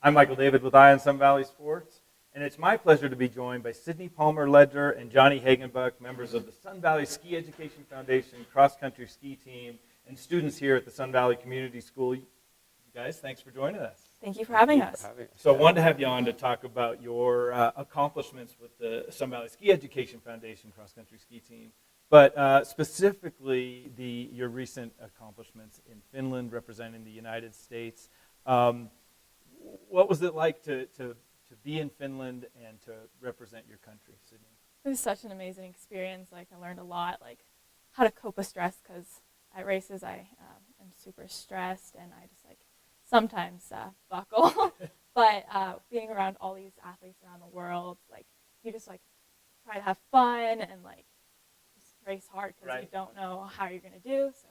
I'm Michael David with Eye on Sun Valley Sports, and it's my pleasure to be joined by Sydney Palmer-Ledger and Johnny Hagenbuch, members of the Sun Valley Ski Education Foundation cross-country ski team and students here at the Sun Valley Community School. You guys, thanks for joining us. Thank you for having us. So I wanted to have you on to talk about your accomplishments with the Sun Valley Ski Education Foundation cross-country ski team, but specifically your recent accomplishments in Finland representing the United States. What was it like to be in Finland and to represent your country, Sydney? It was such an amazing experience. Like, I learned a lot, like how to cope with stress, because at races I am super stressed and I just sometimes buckle. But being around all these athletes around the world, you just try to have fun and just race hard because you don't know how you're going to do. So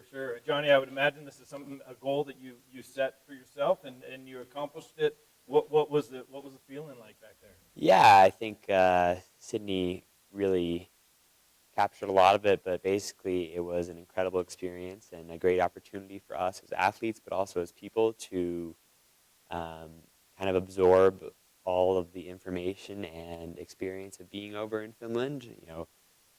Sure. Johnny, I would imagine this is a goal that you set for yourself and you accomplished it. What was the feeling like back there? Yeah, I think Sydney really captured a lot of it, but basically it was an incredible experience and a great opportunity for us as athletes, but also as people to kind of absorb all of the information and experience of being over in Finland.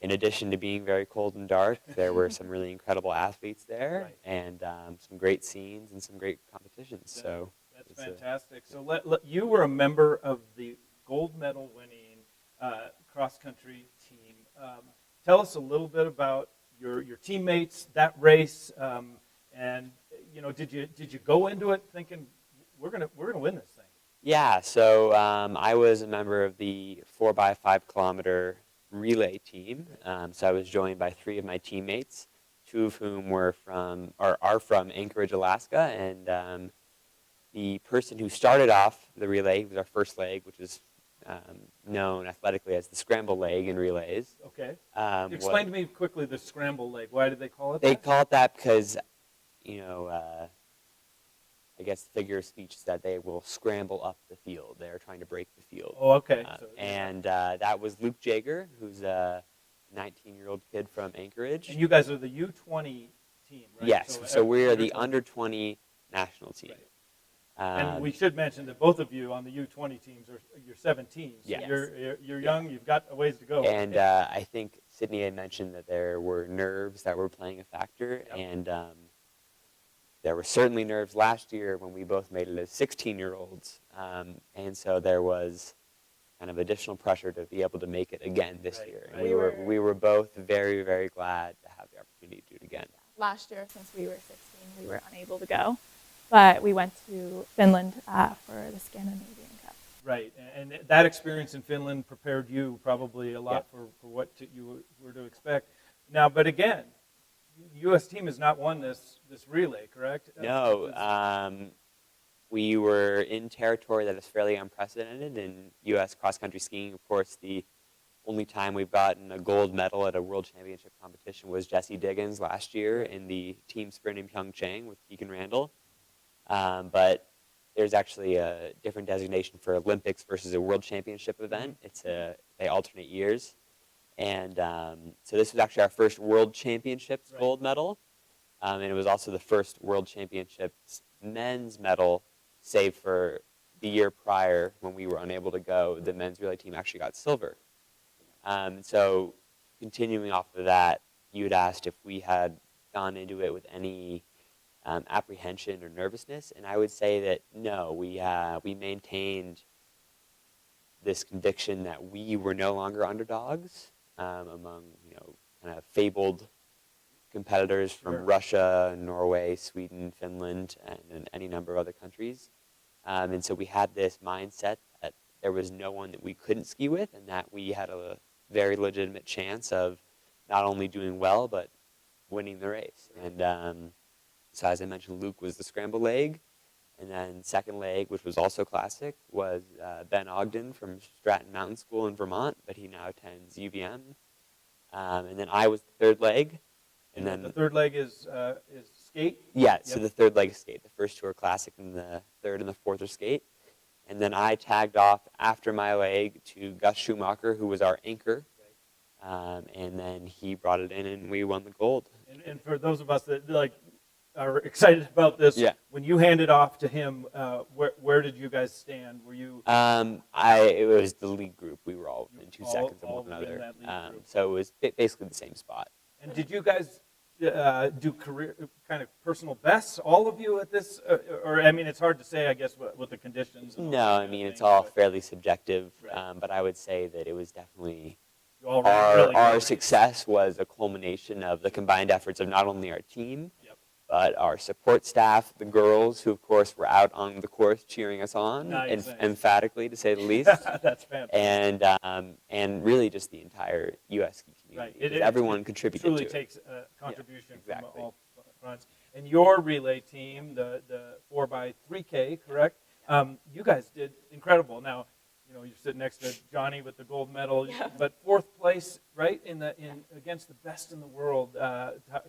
In addition to being very cold and dark, there were some really incredible athletes there, and some great scenes and some great competitions. So that's fantastic. So you were a member of the gold medal winning cross-country team. Tell us a little bit about your teammates, that race, and did you go into it thinking we're gonna win this thing? Yeah, so I was a member of the 4x5 kilometer relay team. So I was joined by 3 of my teammates, 2 of whom are from Anchorage, Alaska, and the person who started off the relay was our first leg, which is known athletically as the scramble leg in relays. Okay. Explain to me quickly the scramble leg. Why did they call it that? They call it that because, I guess the figure of speech is that they will scramble up the field. They're trying to break the field. Oh, okay. That was Luke Jager, who's a 19-year-old kid from Anchorage. And you guys are the U20 team, right? Yes, so we're the under-20 national team. Right. And we should mention that both of you on the U20 teams you're 17. So yes. You're young. You've got a ways to go. And I think Sydney had mentioned that there were nerves that were playing a factor, and there were certainly nerves last year when we both made it as 16-year-olds, and so there was kind of additional pressure to be able to make it again this year. And we were both very, very glad to have the opportunity to do it again. Last year, since we were 16, we were unable to go, but we went to Finland for the Scandinavian Cup. Right, and that experience in Finland prepared you probably a lot for what you were to expect. Now, but again, U.S. team has not won this relay, correct? No, we were in territory that is fairly unprecedented in U.S. cross-country skiing. Of course, the only time we've gotten a gold medal at a world championship competition was Jesse Diggins last year in the team sprint in Pyeongchang with Keegan Randall. But there's actually a different designation for Olympics versus a world championship event. They alternate years. And so this was actually our first World Championships gold medal, and it was also the first World Championships men's medal, save for the year prior when we were unable to go. The men's relay team actually got silver. So continuing off of that, you had asked if we had gone into it with any apprehension or nervousness, and I would say that no, we maintained this conviction that we were no longer underdogs. Among kind of fabled competitors from Russia, Norway, Sweden, Finland, and any number of other countries. And so we had this mindset that there was no one that we couldn't ski with, and that we had a very legitimate chance of not only doing well, but winning the race. And so as I mentioned, Luke was the scramble leg. And then second leg, which was also classic, was Ben Ogden from Stratton Mountain School in Vermont, but he now attends UVM. And then I was the third leg. And then the third leg is skate? Yeah, so the third leg is skate. The first 2 are classic, and the third and the fourth are skate. And then I tagged off after my leg to Gus Schumacher, who was our anchor. And then he brought it in, and we won the gold. And for those of us that are excited about this. Yeah. When you hand it off to him, where did you guys stand? Were you It was the league group. We were all within two all- seconds of all one within another. that league group? So it was basically the same spot. And did you guys do career kind of personal bests, all of you at this? Or I mean, it's hard to say, I guess, with the conditions. And all No, that I kind of mean, it's thing, all but fairly subjective, Right. but I would say that it was definitely you all ran really our great. success was a culmination of the combined efforts of not only our team, Yep. but our support staff, the girls, who of course were out on the course cheering us on, Nice. emphatically to say the least, That's fantastic. and really just the entire U.S. ski Right. community. Because everyone contributed truly to it. takes a contribution exactly. from all fronts. And your relay team, the 4x3K, correct? You guys did incredible. Now, you know, you're sitting next to Johnny with the gold medal, Yeah. but fourth place, right, in against the best in the world.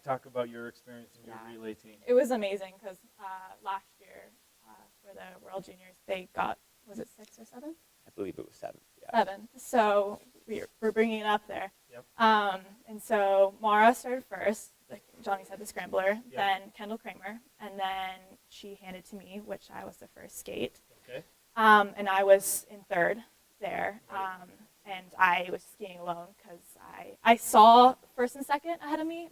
Talk about your experience in your Yeah. relay team. It was amazing because last year for the World Juniors, they got, was it 6 or 7? I believe it was 7. Yeah. 7. So we're bringing it up there. Yep. And so Mara started first, like Johnny said, the scrambler, Yep. then Kendall Kramer, and then she handed to me, which I was the first skate. Okay. And I was in third there. Right. And I was skiing alone because I saw first and second ahead of me,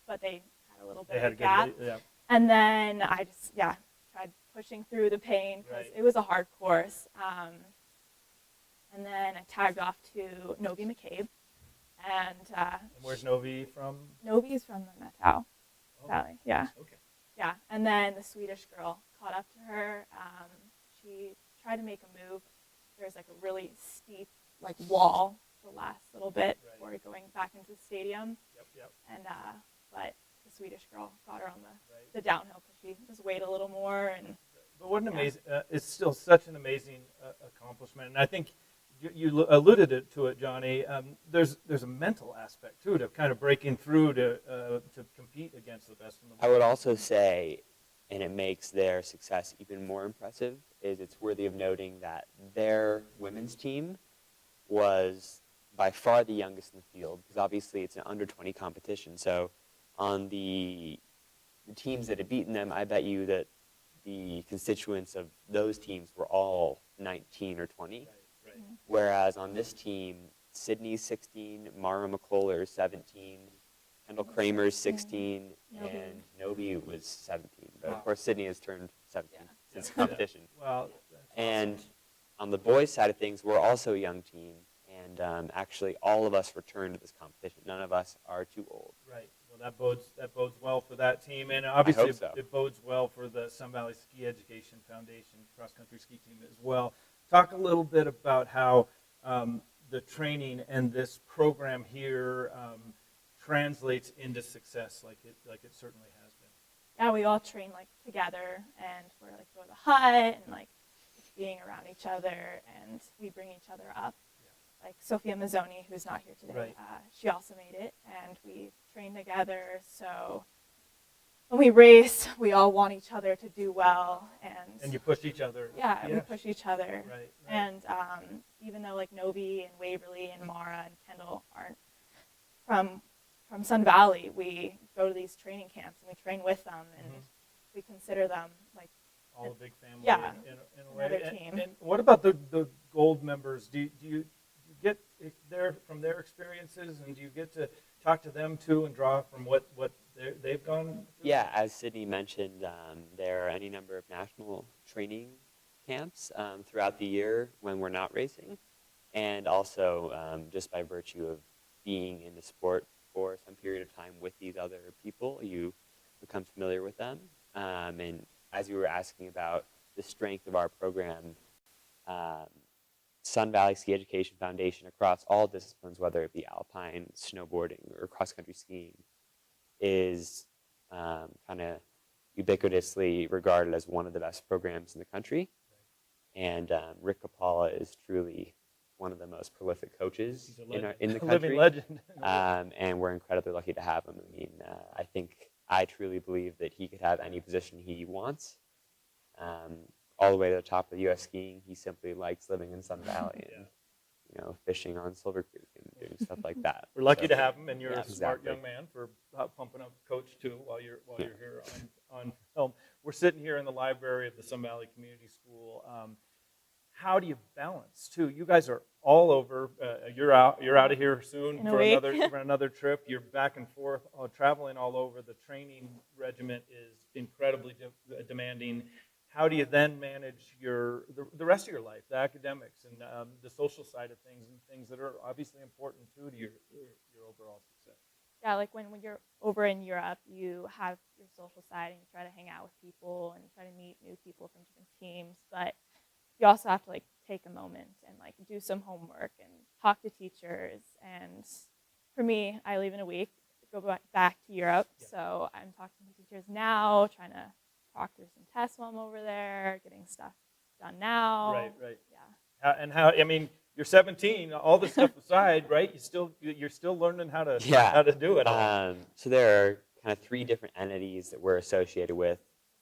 but they had a little bit They had of a a gap. good, yeah. And then I just, tried pushing through the pain because Right. it was a hard course. And then I tagged off to Novi McCabe. And And where's Novi from? Novi's from the Metau Oh, Valley. Yeah. Okay. Yeah. And then the Swedish girl caught up to her. She tried to make a move. There's like a really steep like wall the last little bit Right. before going back into the stadium. Yep. And but the Swedish girl got her on Right. the downhill because she just weighed a little more. And But what an Yeah. amazing, it's still such an amazing accomplishment. And I think you alluded to it, Johnny. There's a mental aspect too, to kind of breaking through to compete against the best in the world. I would also say, and it makes their success even more impressive, is it's worthy of noting that their women's team was by far the youngest in the field, because obviously it's an under 20 competition. So on the teams that had beaten them, I bet you that the constituents of those teams were all 19 or 20. Right. Whereas on this team, Sydney's 16, Mara McCullers 17, Kendall Kramer's 16, Novi. and Novi was 17. But Wow. of course, Sydney has turned 17 Yeah. since the Yeah. competition. Well, that's And awesome. on the boys' side of things, we're also a young team. And actually, all of us returned to this competition. None of us are too old. Right. Well, that bodes well for that team, and obviously hope so. it bodes well for the Sun Valley Ski Education Foundation cross country ski team as well. Talk a little bit about how the training and this program here translates into success, like it certainly has been. yeah, we all train like together, and we're like go to the hut and like just being around each other, and we bring each other up. Like Sophia Mazzoni, who's not here today, Right. She also made it, and we train together. So when we race, we all want each other to do well, And you push each other. yeah, we push each other. Right. And even though like Novi and Waverly and Mara and Kendall aren't from Sun Valley, we go to these training camps and we train with them, and Mhm. we consider them like all a big family. Yeah. In a way. Another And- team. And what about the gold members? Do you get from their experiences, and do you get to talk to them too and draw from what they've gone through? Yeah, as Sydney mentioned, there are any number of national training camps throughout the year when we're not racing. And also, just by virtue of being in the sport for some period of time with these other people, you become familiar with them. And as you were asking about the strength of our program, Sun Valley Ski Education Foundation across all disciplines, whether it be alpine, snowboarding, or cross-country skiing, is kind of ubiquitously regarded as one of the best programs in the country. And Rick Capalla is truly one of the most prolific coaches He's a in legend. the A living country. legend. And we're incredibly lucky to have him. I mean, I truly believe that he could have any position he wants. All the way to the top of the U.S. skiing, he simply likes living in Sun Valley and fishing on Silver Creek and doing stuff like that. We're lucky So, to have him, and you're yeah, a smart exactly. young man for pumping up Coach too while you're here on film. we're sitting here in the library of the Sun Valley Community School. How do you balance too? You guys are all over. You're out of here soon In a for week. another trip. You're back and forth, traveling all over. The training regiment is incredibly demanding. How do you then manage the rest of your life, the academics and the social side of things, and things that are obviously important too to your overall success? Yeah, like when you're over in Europe, you have your social side and you try to hang out with people and you try to meet new people from different teams, but you also have to like take a moment and like do some homework and talk to teachers. And for me, I leave in a week, go back to Europe. Yeah. So I'm talking to teachers now, trying to talk through some tests while I'm over there, getting stuff done now. Right. Yeah. I mean, you're 17. All this stuff aside, right? You're still learning how to do it. So there are kind of 3 different entities that we're associated with,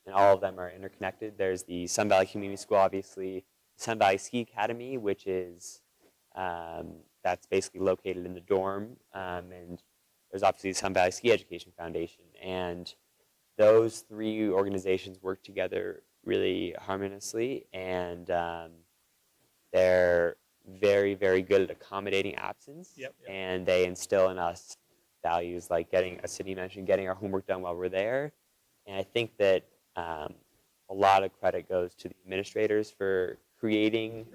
and all of them are interconnected. There's the Sun Valley Community School, obviously, Sun Valley Ski Academy, which is that's basically located in the dorm, and there's obviously the Sun Valley Ski Education Foundation, and those 3 organizations work together really harmoniously, and they're very, very good at accommodating absence, and they instill in us values like as Sydney mentioned, getting our homework done while we're there. And I think that a lot of credit goes to the administrators for creating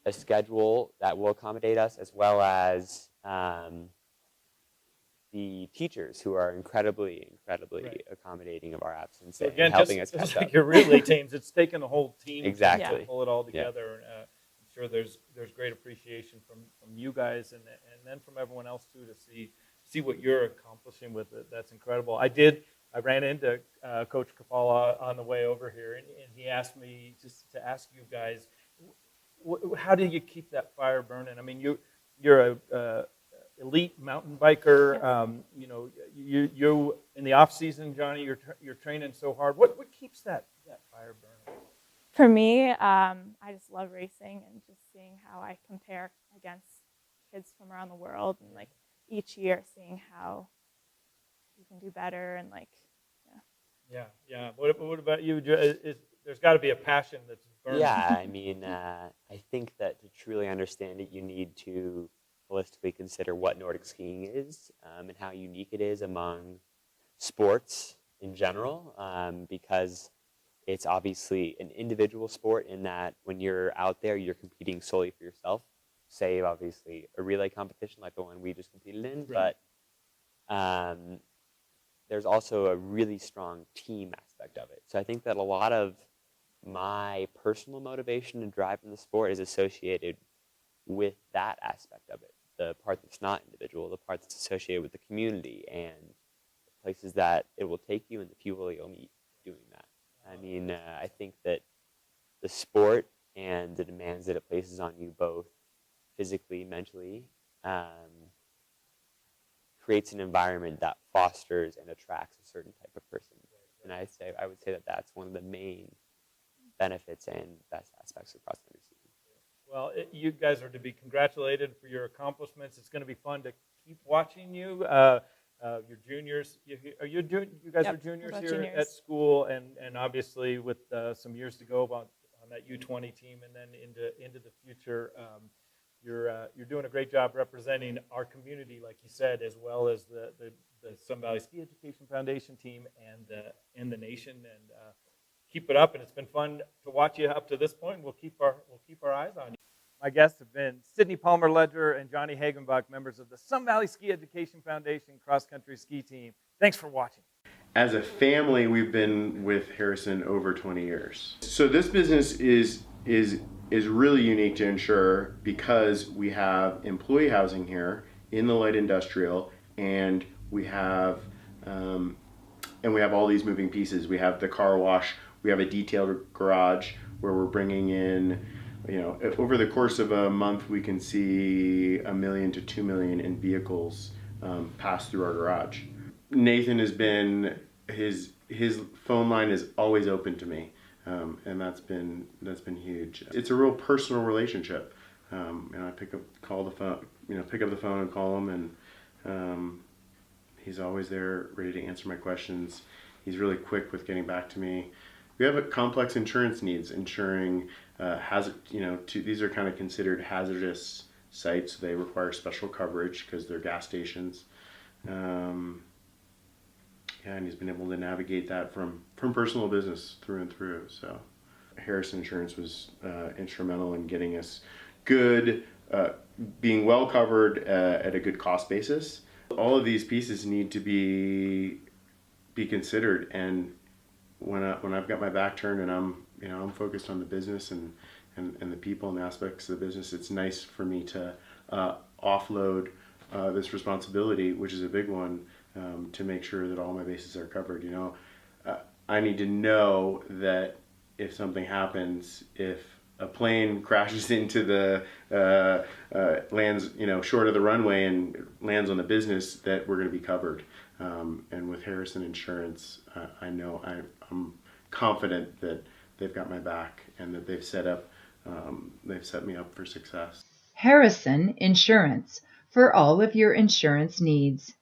a schedule that will accommodate us, as well as the teachers who are incredibly accommodating of our absence, so again, and helping us catch up. Like your relay teams, it's taken a whole team exactly. to pull it all together. Yeah. And I'm sure there's great appreciation from you guys and then from everyone else too, to see what you're accomplishing with it. That's incredible. I ran into Coach Kapala on the way over here, and he asked me just to ask you guys, how do you keep that fire burning? I mean, you're a elite mountain biker. You in the off season, Johnny, you're training so hard. What keeps that fire burning? For me, I just love racing and just seeing how I compare against kids from around the world, and like each year seeing how you can do better and like. Yeah. What about you? There's got to be a passion that's burning. Yeah, I mean, I think that to truly understand it, you need to holistically consider what Nordic skiing is, and how unique it is among sports in general, because it's obviously an individual sport in that when you're out there, you're competing solely for yourself, save obviously a relay competition like the one we just competed in, right. But there's also a really strong team aspect of it. So I think that a lot of my personal motivation and drive in the sport is associated with that aspect of it. The part that's not individual, the part that's associated with the community and the places that it will take you and the people you'll meet doing that. I mean, I think that the sport and the demands that it places on you both physically, mentally, creates an environment that fosters and attracts a certain type of person. And I would say that that's one of the main benefits and best aspects of cross-country skiing. Well, you guys are to be congratulated for your accomplishments. It's going to be fun to keep watching you. Your juniors, you guys are juniors here at school, and obviously with some years to go on that U20 team, and then into the future. You're doing a great job representing our community, like you said, as well as the Sun Valley Ski Education Foundation team and the nation. And keep it up. And it's been fun to watch you up to this point. We'll keep our eyes on you. My guests have been Sydney Palmer-Ledger and Johnny Hagenbuch, members of the Sun Valley Ski Education Foundation cross-country ski team. Thanks for watching. As a family, we've been with Harrison over 20 years. So this business is really unique to ensure because we have employee housing here in the light industrial, and we have all these moving pieces. We have the car wash, we have a detailed garage where we're bringing in, over the course of a month, we can see 1 million to 2 million in vehicles pass through our garage. Nathan has been, his phone line is always open to me. And that's been huge. It's a real personal relationship. I pick up the phone and call him, and he's always there, ready to answer my questions. He's really quick with getting back to me. We have a complex insurance needs, insuring hazard. These are kind of considered hazardous sites. They require special coverage because they're gas stations. And he's been able to navigate that from personal business through and through. So Harrison Insurance was instrumental in getting us good, being well covered at a good cost basis. All of these pieces need to be considered, and when I've got my back turned and I'm focused on the business and the people and the aspects of the business, it's nice for me to offload this responsibility, which is a big one, to make sure that all my bases are covered. I need to know that if something happens, if a plane crashes into the lands short of the runway and lands on the business, that we're going to be covered. And with Harrison Insurance, I know I'm confident that they've got my back and that they've set me up for success. Harrison Insurance, for all of your insurance needs.